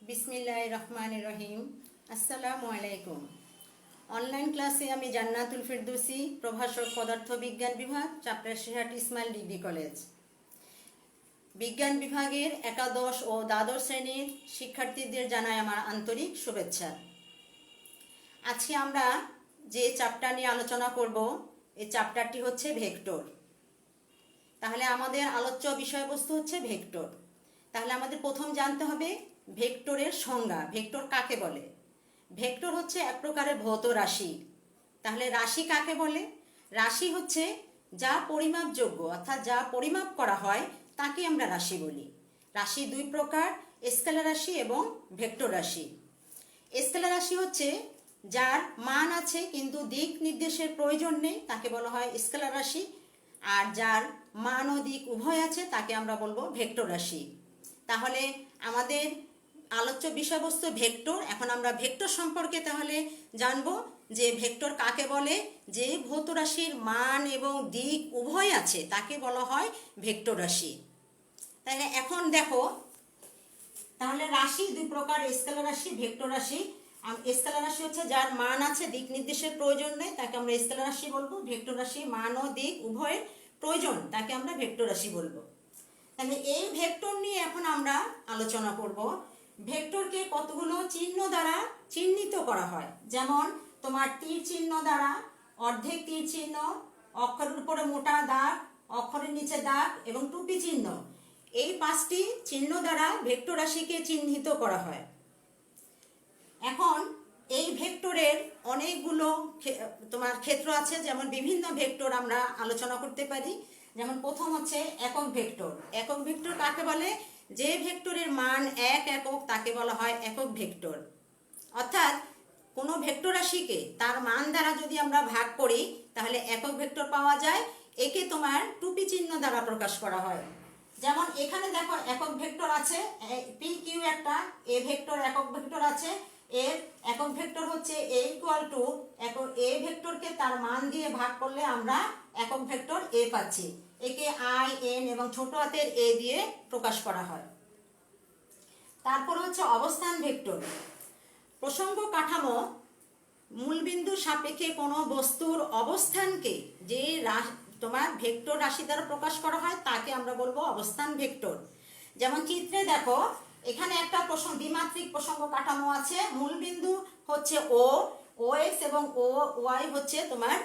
বিসমিল্লাহির রহমানির রহিম। আসসালামু আলাইকুম। অনলাইন ক্লাসে আমি জান্নাতুল ফেরদৌসী, প্রভাষক পদার্থবিজ্ঞান বিভাগ, চাপরাশিহাট ইসমাইল ডিগ্রি কলেজ। বিজ্ঞান বিভাগের একাদশ ও দ্বাদশ শ্রেণীর শিক্ষার্থীদের জানাই আমার আন্তরিক শুভেচ্ছা। আজকে আমরা যে চ্যাপ্টার নিয়ে আলোচনা করব, এই চ্যাপ্টারটি হচ্ছে ভেক্টর। তাহলে আমাদের আলোচ্য বিষয়বস্তু হচ্ছে ভেক্টর। তাহলে আমাদের প্রথম জানতে হবে ভেক্টরের সংজ্ঞা। ভেক্টর কাকে বলে? ভেক্টর হচ্ছে এক প্রকারের ভৌত রাশি। তাহলে রাশি কাকে বলে? রাশি হচ্ছে যা পরিমাপযোগ্য, অর্থাৎ যা পরিমাপ করা হয় তাকে আমরা রাশি বলি। রাশি দুই প্রকার, স্কেলার রাশি এবং ভেক্টর রাশি। স্কেলার রাশি হচ্ছে যার মান আছে কিন্তু দিক নির্দেশের প্রয়োজন নেই, তাকে বলা হয় স্কেলার রাশি। আর যার মান ও দিক উভয় আছে তাকে আমরা বলবো ভেক্টর রাশি। তাহলে আমাদের আলোচ্য বিষয়বস্তু ভেক্টর। এখন আমরা ভেক্টর সম্পর্কে তাহলে জানবো যে ভেক্টর কাকে বলে। যে ভৌত রাশির মান এবং দিক উভয় আছে তাকে বলা হয় ভেক্টর রাশি। তাহলে এখন দেখো, তাহলে রাশি দুই প্রকার, স্কেলার রাশি, ভেক্টর রাশি। স্কেলার রাশি হচ্ছে যার মান আছে, দিক নির্দেশের প্রয়োজন নেই, তাকে আমরা স্কেলার রাশি বলবো। ভেক্টর রাশি মান ও দিক উভয়ের প্রয়োজন, তাকে আমরা ভেক্টর রাশি বলবো। তাহলে এই ভেক্টর নিয়ে এখন আমরা আলোচনা করব। ভেক্টরকে কতগুলো চিহ্ন দ্বারা চিহ্নিত করা হয়, যেমন তোমার তীর চিহ্ন দ্বারা, অর্ধেক তীর চিহ্ন, অক্ষরের উপরে মোটা দাগ, অক্ষরের নিচে দাগ এবং টুপি চিহ্ন। এই পাঁচটি চিহ্ন দ্বারা ভেক্টর রাশিকে চিহ্নিত করা হয়। এখন এই ভেক্টরের অনেকগুলো তোমার ক্ষেত্র আছে, যেমন বিভিন্ন ভেক্টর আমরা আলোচনা করতে পারি। যেমন প্রথম হচ্ছে একক ভেক্টর। একক ভেক্টর কাকে বলে? যে ভেক্টরের মান এক একক তাকে বলা হয় একক ভেক্টর। অর্থাৎ কোনো ভেক্টর রাশিকে তার মান দ্বারা যদি আমরা ভাগ করি তাহলে একক ভেক্টর পাওয়া যায়। একে তোমার টুপি চিহ্ন দ্বারা প্রকাশ করা হয়। যেমন এখানে দেখো একক ভেক্টর আছে পি কিউ, একটা এ ভেক্টর একক ভেক্টর আছে। এর একক ভেক্টর হচ্ছে এ ইকুয়াল টু এ ভেক্টরকে তার মান দিয়ে ভাগ করলে আমরা একক ভেক্টর এ পাচ্ছি। একে আই এন এবং ছোট হাতের এ দিয়ে প্রকাশ করা হয়। তারপর হচ্ছে অবস্থান ভেক্টর। প্রসঙ্গ কাঠামো মূলবিন্দু সাপেক্ষে কোনো বস্তুর অবস্থানকে যে তোমার ভেক্টর রাশি দ্বারা প্রকাশ করা হয় তাকে আমরা বলবো অবস্থান ভেক্টর। যেমন চিত্রে দেখো, এখানে একটা দ্বিমাত্রিক প্রসঙ্গ কাঠামো আছে। মূলবিন্দু হচ্ছে ও এক্স এবং ও ওয়াই হচ্ছে তোমার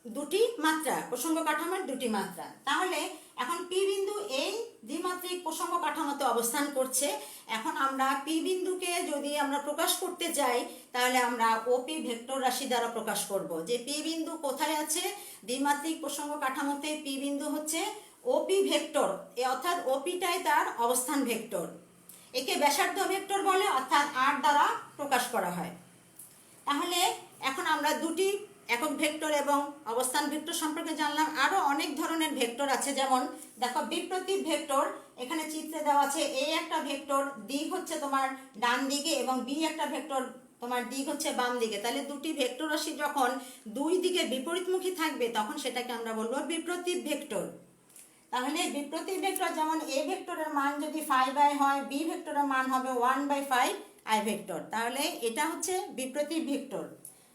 দুটি মাত্রা, প্রসঙ্গ কাঠামোর দুটি মাত্রা। তাহলে এখন পি বিন্দু এই দ্বিমাত্রিক প্রসঙ্গ কাঠামোতে অবস্থান করছে। এখন আমরা পি বিন্দুকে যদি আমরা প্রকাশ করতে চাই তাহলে আমরা ওপি ভেক্টর রাশি দ্বারা প্রকাশ করব। যে পি বিন্দু কোথায় আছে দ্বিমাত্রিক প্রসঙ্গ কাঠামোতে, পি বিন্দু হচ্ছে ওপি ভেক্টর, অর্থাৎ ওপিটাই তার অবস্থান ভেক্টর। একে ব্যাসার্ধ ভেক্টর বলে, অর্থাৎ আর দ্বারা প্রকাশ করা হয়। তাহলে এখন আমরা দুটি একক ভেক্টর এবং অবস্থান ভেক্টর সম্পর্কে জানলাম। আরো অনেক ধরনের ভেক্টর আছে, যেমন দেখো বিপ্রতীপ ভেক্টর। এখানে চিত্রে দেওয়া আছে এ একটা ভেক্টর, দিক হচ্ছে তোমার ডান দিকে এবং বি একটা ভেক্টর তোমার দিক হচ্ছে বাম দিকে। তাহলে দুটি ভেক্টর রাশি যখন দুই দিকে বিপরীতমুখী থাকবে তখন সেটাকে আমরা বলবো বিপ্রতীপ ভেক্টর। তাহলে বিপ্রতীপ ভেক্টর যেমন এ ভেক্টরের মান যদি 5i হয়, বি ভেক্টরের মান হবে 1/5 আই ভেক্টর। তাহলে এটা হচ্ছে বিপ্রতীপ ভেক্টর।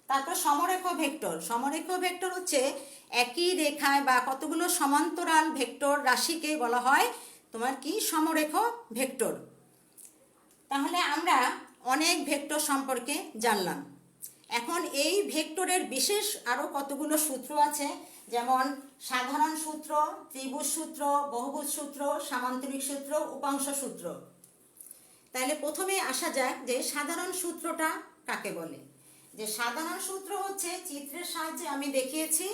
তারপর সমরেখ ভেক্টর। সমরেখ ভেক্টর হচ্ছে একই রেখায় বা কতগুলো সমান্তরাল ভেক্টর রাশিকে বলা হয় তোমার কি সমরেখ ভেক্টর। তাহলে আমরা অনেক ভেক্টর সম্পর্কে জানলাম। এখন এই ভেক্টরের বিশেষ আরো কতগুলো সূত্র আছে, যেমন সাধারণ সূত্র, ত্রিভুজ সূত্র, বহুভুজ সূত্র, সামান্তরিক সূত্র, উপাংশ সূত্র। তাহলে প্রথমে আসা যাক যে সাধারণ সূত্রটা কাকে বলে। যে সাধারণ সূত্র হচ্ছে চিত্রের সাহায্যে আমি দেখিয়েছি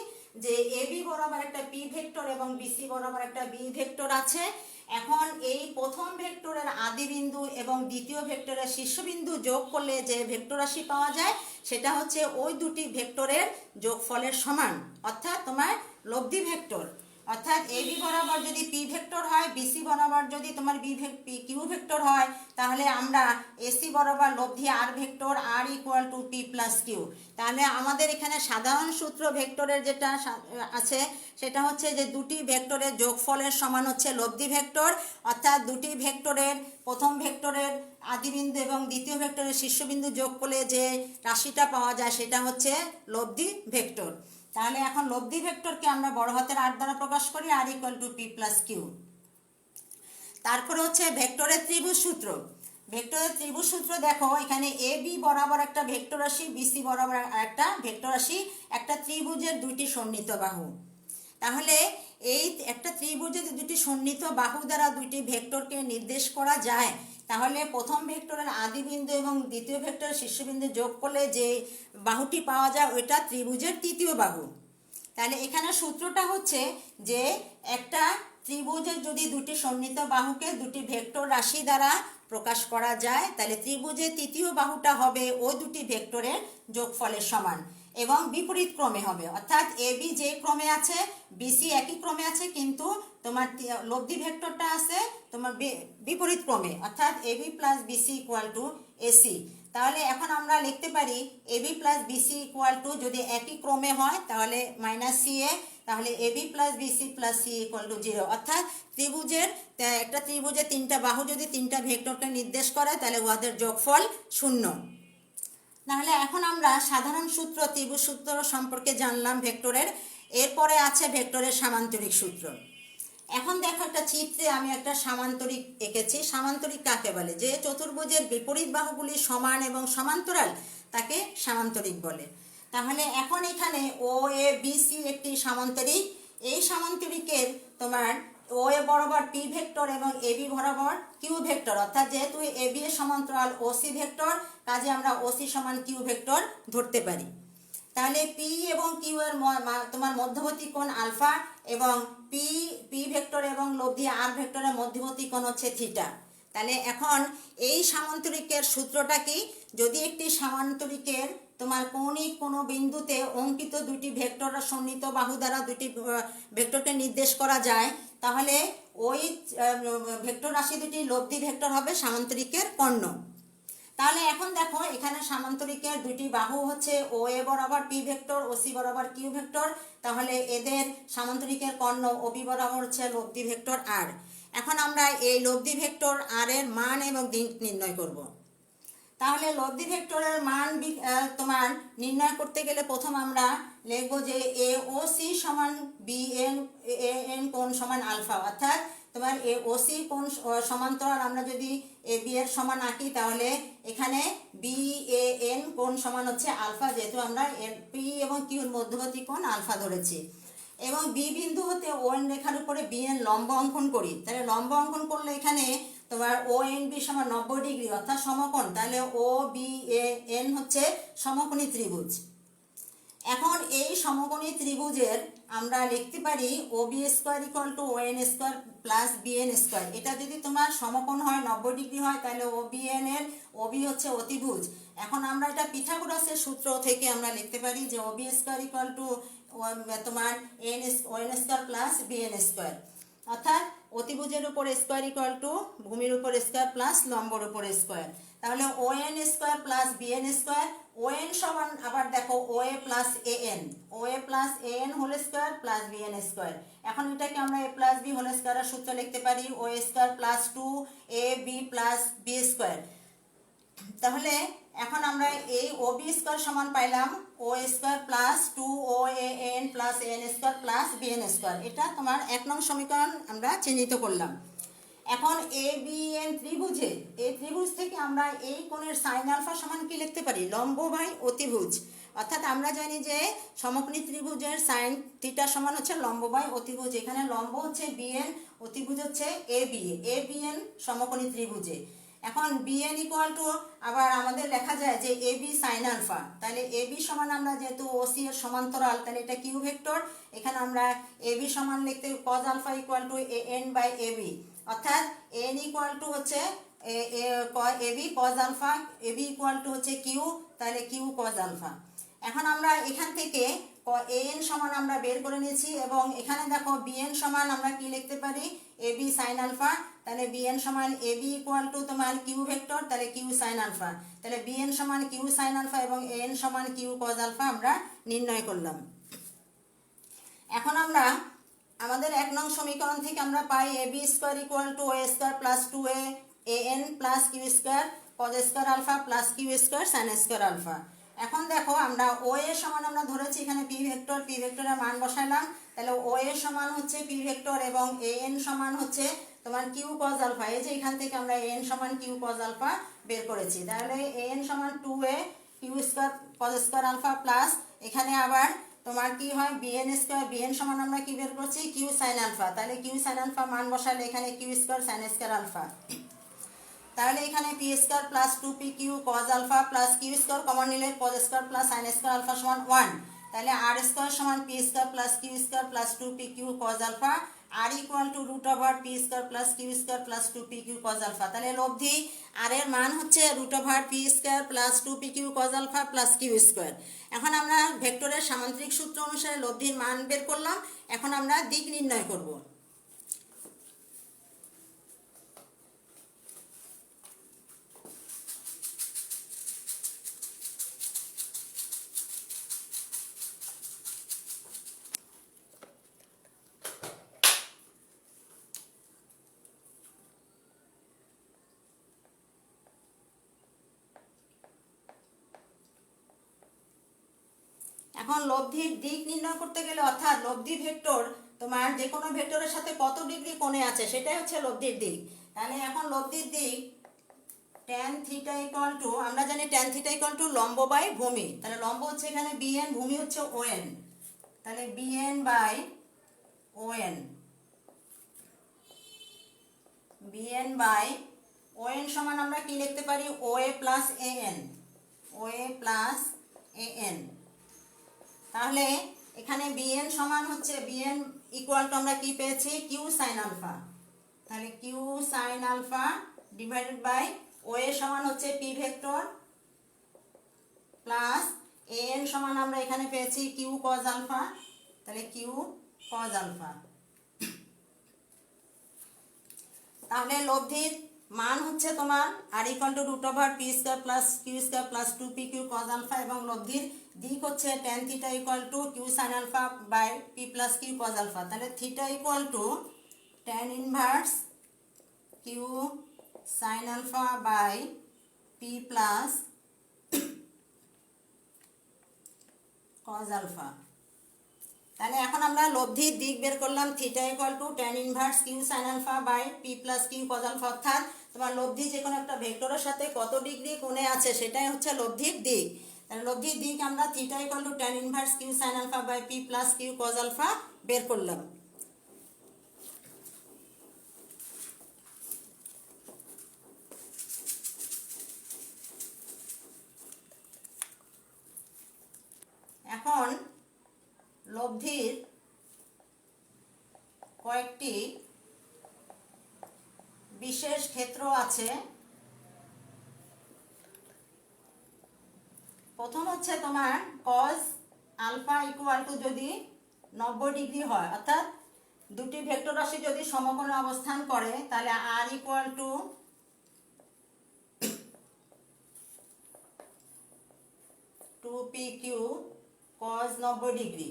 যে এবি বরাবর একটা পি ভেক্টর এবং বিসি বরাবর একটা বি ভেক্টর আছে। এখন এই প্রথম ভেক্টরের আদি বিন্দু এবং দ্বিতীয় ভেক্টরের শীর্ষবিন্দু যোগ করলে যে ভেক্টর রাশি পাওয়া যায় সেটা হচ্ছে ওই দুটি ভেক্টরের যোগফলের সমান, অর্থাৎ তোমার লব্ধি ভেক্টর। অর্থাৎ এবি বরাবর যদি পি ভেক্টর হয়, বিসি বরাবর যদি তোমার কিউ ভেক্টর হয়, তাহলে আমরা এসি বরাবর লব্ধি R vector R equal to P plus Q. তাহলে আমাদের এখানে সাধারণ সূত্র ভেক্টরের যেটা আছে সেটা হচ্ছে যে দুটি ভেক্টরের যোগফলের সমান হচ্ছে লব্ধি ভেক্টর, অর্থাৎ দুটি ভেক্টরের প্রথম ভেক্টরের আদিবিন্দু এবং দ্বিতীয় ভেক্টরের শীর্ষবিন্দু যোগ করলে যে রাশিটা পাওয়া যায় সেটা হচ্ছে লব্ধি ভেক্টর। তাহলে এখন লব্ধি ভেক্টরকে আমরা বড় হাতের আর দ্বারা প্রকাশ করি, R equal to P plus Q. তারপরে হচ্ছে ভেক্টরের ত্রিভুজ সূত্র। ভেক্টরের ত্রিভুজ সূত্র দেখো, এখানে এ বি বরাবর একটা ভেক্টর রাশি, বিসি বরাবর একটা ভেক্টর রাশি, একটা ত্রিভুজের দুইটি সন্নিহিত বাহু। তাহলে এই একটা ত্রিভুজের দুটি সন্নিহিত বাহু দ্বারা দুইটি ভেক্টরকে নির্দেশ করা যায়, তাহলে প্রথম ভেক্টরের আদিবিন্দু এবং দ্বিতীয় ভেক্টরের শীর্ষবিন্দু যোগ করলে যে বাহুটি পাওয়া যায় ওইটা ত্রিভুজের তৃতীয় বাহু। তাহলে এখানে সূত্রটা হচ্ছে যে একটা ত্রিভুজের যদি দুটি সন্নিহিত বাহুকে দুটি ভেক্টর রাশি দ্বারা প্রকাশ করা যায়, তাহলে ত্রিভুজের তৃতীয় বাহুটা হবে ওই দুটি ভেক্টরের যোগফলের সমান এবং বিপরীত ক্রমে হবে। অর্থাৎ এ বি যে ক্রমে আছে, বিসি একই ক্রমে আছে, কিন্তু তোমার লব্ধি ভেক্টরটা আছে তোমার বিপরীত ক্রমে, অর্থাৎ A B plus BC equal to AC. তাহলে এখন আমরা লিখতে পারি A B plus BC equal to, যদি একই ক্রমে হয় তাহলে মাইনাস সি এ, তাহলে A B plus BC plus C equal to 0। অর্থাৎ ত্রিভুজের একটা ত্রিভুজের তিনটা বাহু যদি তিনটা ভেক্টরকে নির্দেশ করে তাহলে উহাদের যোগফল 0। তাহলে এখন আমরা সাধারণ সূত্র ত্রিভুজ সূত্র সম্পর্কে জানলাম ভেক্টরের। এরপরে আছে ভেক্টরের সামান্তরিক সূত্র। এখন দেখো একটা চিত্রে আমি একটা সামান্তরিক এঁকেছি। সামান্তরিক কাকে বলে? যে চতুর্ভুজের বিপরীত বাহুগুলি সমান এবং সমান্তরাল তাকে সামান্তরিক বলে। তাহলে এখন এখানে ও এ বি সি একটি সামান্তরিক। এই সামান্তরিকের তোমার ও এ বরাবর পি ভেক্টর এবং এ বি বরাবর কিউ ভেক্টর, অর্থাৎ যেহেতু এ বি এর সমান্তরাল ও সি ভেক্টর, কাজে আমরা ও সি সমান কিউ ভেক্টর ধরতে পারি। তাহলে পি এবং কিউ এর তোমার মধ্যবর্তী কোণ আলফা, এবং পি ভেক্টর এবং লব্ধি আর ভেক্টরের মধ্যবর্তী কোণ হচ্ছে থিটা। তাহলে এখন এই সামান্তরিকের সূত্রটা কি? যদি একটি সামান্তরিকের তোমার কৌণিক কোনো বিন্দুতে অঙ্কিত দুটি ভেক্টর সন্নিহিত বাহু দ্বারা দুটি ভেক্টরকে নির্দেশ করা যায়, তাহলে ওই ভেক্টর রাশি দুটি লব্ধি ভেক্টর হবে সামান্তরিকের কর্ণ। তাহলে এখন দেখো এখানে সামান্তরিকের দুটি বাহু হচ্ছে ও এ বরাবর পি ভেক্টর, ও সি বরাবর কিউ ভেক্টর। তাহলে এদের সামান্তরিকের কর্ণ ও বি বরাবর হচ্ছে লব্ধি ভেক্টর আর। এখন আমরা এই লব্ধি ভেক্টর আর এর মান এবং দিক নির্ণয় করব। তাহলে লব্ধি ভেক্টরের মান তোমার নির্ণয় করতে গেলে প্রথম আমরা লিখব যে এ ও সি সমান বি এন এ এন কোণ সমান আলফা, অর্থাৎ তোমার এ ও সি কোণ সমান্তরাল আমরা যদি এ বি এর সমান আঁকি, তাহলে এখানে বি এ এন কোণ সমান হচ্ছে আলফা, যেহেতু আমরা পি এবং কিউর মধ্যবর্তী কোণ আলফা ধরেছি। এবং বি বিন্দু হতে ও এন রেখার উপরে বি এন লম্ব অঙ্কন করি। তাহলে লম্ব অঙ্কন করলে এখানে তোমার ও এন বি সমান 90 ডিগ্রি, অর্থাৎ সমকোণ। তাহলে ও বি এ এন হচ্ছে সমকোণী ত্রিভুজ। এখন এই সমকোণী ত্রিভুজের আমরা লিখতে পারি O B square equal to O N square plus B N square. এটা যদি তোমার সমকোণ হয় 90 ডিগ্রি হয়, তাহলে ও বি এন এর ও বি হচ্ছে অতিভুজ। এখন আমরা এটা পিথাগোরাসের সূত্র থেকে আমরা লিখতে পারি যে O B square equal to তোমার O N square plus B N square, অর্থাৎ অতিভুজের উপর স্কোয়ার ইকুয়াল টু ভূমির উপর স্কোয়ার প্লাস লম্বর উপর স্কোয়ার। তাহলে O N square plus B N square. O N সমান আবার দেখো O A plus A N, O A plus A N whole square plus B N square. এখন এটাকে আমরা এ প্লাস বি হোল স্কোয়ারের সূত্র লিখতে পারি ও square plus 2 A B plus B square. তাহলে এখন আমরা এই ও বি স্কোয়ার সমান পাইলাম ও স্কোয়ার প্লাস 2 ও A N plus N square plus B N square. এটা তোমার 1 নং সমীকরণ আমরা চিহ্নিত করলাম। এখন এ বি এন ত্রিভুজে এই ত্রিভুজ থেকে আমরা এই কোণের সাইন আলফা সমান কি লিখতে পারি? লম্ব বাই অতিভুজ। অর্থাৎ আমরা জানি যে সমকোণী ত্রিভুজের সাইন থিটা সমান হচ্ছে লম্ব বাই অতিভুজ। এখানে লম্ব হচ্ছে বি এন, অতিভুজ হচ্ছে এ বি এন সমকোণী ত্রিভুজে। এখন বি এন ইকুয়াল টু আবার আমাদের লেখা যায় যে এ বি সাইন আলফা। তাহলে এ বি সমান আমরা যেহেতু ও সি এর সমান্তরাল, তাহলে এটা কিউ ভেক্টর। এখানে আমরা এ বি সমান লিখতে cos alpha equal to A N by A B, অর্থাৎ এন ইকুয়াল টু হচ্ছে A B cos alpha, A B equal to হচ্ছে কিউ, তাহলে কিউ কজ আলফা। এখন আমরা এখান থেকে an সমান আমরা বের করে নিয়েছি এবং এখানে দেখো bn সমান আমরা কি লিখতে পারি ab sin আলফা। তাহলে bn সমান ab ইকুয়াল টু তোমার q ভেক্টর, তাহলে q sin আলফা। তাহলে bn সমান q sin আলফা এবং an সমান q cos আলফা আমরা নির্ণয় করলাম। এখন আমরা আমাদের 1 নং সমীকরণ থেকে আমরা পাই ab square equal to a square plus 2a an plus q square cos square alpha plus q square sin square alpha. এখন দেখো আমরা OA সমান আমরা ধরেছি এখানে p ভেক্টরের মান বসাইলাম। তাহলে OA সমান হচ্ছে p ভেক্টর এবং an সমান হচ্ছে তোমার q cos আলফা। এই যে এখান থেকে আমরা an সমান q cos আলফা বের করেছি। তাহলে an সমান 2a q square cos square alpha plus এখানে আবার তোমার কি হয় bn স্কয়ার, bn সমান আমরা কি বের করছি q sin আলফা। তাহলে q sin আলফা মান বসালে এখানে q square sin square alpha. তাহলে এখানে p square plus 2pq cos alpha plus q square common নিলে cos square plus sin square alpha সমান 1। তাহলে r স্কয়ার সমান p square plus q square plus 2pq cos alpha r equal to root over p square plus q square plus 2pq cos alpha. তাহলে লব্ধি r এর মান হচ্ছে root over p square plus 2pq cos alpha plus q square. এখন আমরা ভেক্টরের সামান্তরিক সূত্র অনুসারে লব্ধির মান বের করলাম। এখন আমরা দিক নির্ণয় করব। এখন লব্ধির দিক নির্ণয় করতে গেলে অর্থাৎ লব্ধি ভেক্টর তোমার যে কোনো ভেক্টরের সাথে কত ডিগ্রি কোণে আছে সেটাই হচ্ছে লব্ধির দিক। তাহলে এখন লব্ধির দিক tan থিটা ইকুয়াল টু আমরা জানি tan থিটা ইকুয়াল টু লম্ব বাই ভূমি। তাহলে লম্ব হচ্ছে এখানে bn, ভূমি হচ্ছে on। তাহলে bn by on, bn by on সমান আমরা কি লিখতে পারি oa plus an, oa plus an। তাহলে এখানে bn সমান হচ্ছে bn ইকুয়াল টু আমরা কি পেয়েছি q sin আলফা। তাহলে q sin alpha divided by OA সমান হচ্ছে p ভেক্টর প্লাস an সমান আমরা এখানে পেয়েছি q cos আলফা। তাহলে q cos আলফা। তাহলে লব্ধির মান হচ্ছে তোমার r equal to root over p square plus q square plus 2pq cos alpha এবং লব্ধির দিক হচ্ছে tan theta equal to q sin alpha by p plus q cos alpha. তাহলে theta equal to tan inverse q sin alpha by p plus cos alpha. তাহলে এখন আমরা লব্ধির দিক বের করলাম theta equal to tan inverse q sin alpha by p plus q cos alpha. অর্থাৎ তোমার লব্ধি যে কোনো একটা ভেক্টরের সাথে কত ডিগ্রি কোণে আছে সেটাই হচ্ছে লব্ধির দিক। তাহলে লব্ধির দিক আমরা theta equal to tan inverse q sin alpha by p plus q cos alpha বের করলাম। এখন লব্ধির কয়েকটি বিশেষ ক্ষেত্র আছে। প্রথম হচ্ছে তোমার cos আলফা ইকুয়াল টু যদি 90 ডিগ্রি হয়, অর্থাৎ দুটি ভেক্টর রাশি যদি সমকোণে অবস্থান করে তাহলে r equal to 2pq cos 90 degree.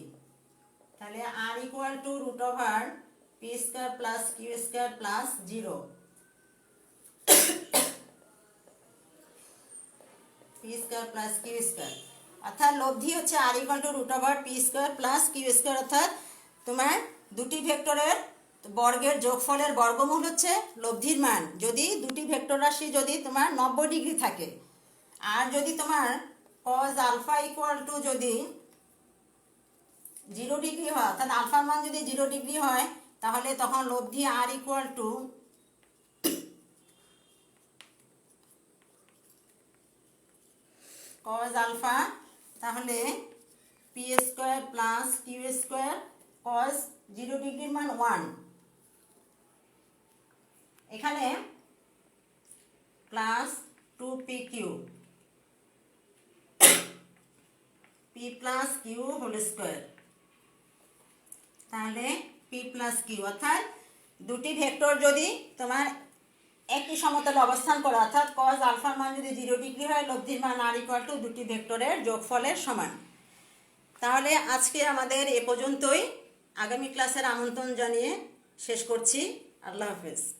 তাহলে r equal to root over p square plus q square plus 0, p square plus q square. অর্থাৎ লব্ধি হচ্ছে r equal to root over p square plus q square. অর্থাৎ তোমার দুটি ভেক্টরের বর্গের যোগফলের বর্গমূল হচ্ছে লব্ধির মান যদি দুটি ভেক্টর রাশি যদি তোমার 90 ডিগ্রি থাকে। আর যদি তোমার cos আলফা ইকুয়াল টু যদি 0 ডিগ্রি হয়, অর্থাৎ আলফার মান যদি 0 ডিগ্রি হয় তাহলে তখন লব্ধি r equal to cos alpha, তাহলে p square plus q square cos 0 ডিগ্রির মান 1, এখানে plus 2pq, p P plus Q whole square. তাহলে পি প্লাস কিউ অর্থাৎ দুটি ভেক্টর যদি তোমার একই সমতলে অবস্থান করে অর্থাৎ কজ আলফার মান যদি 0 ডিগ্রি হয়, লব্ধির মান আর ইকুয়াল টু দুটি ভেক্টরের যোগফলের সমান। তাহলে আজকে আমাদের এ পর্যন্তই। আগামী ক্লাসের আমন্ত্রণ জানিয়ে শেষ করছি। আল্লাহ হাফেজ।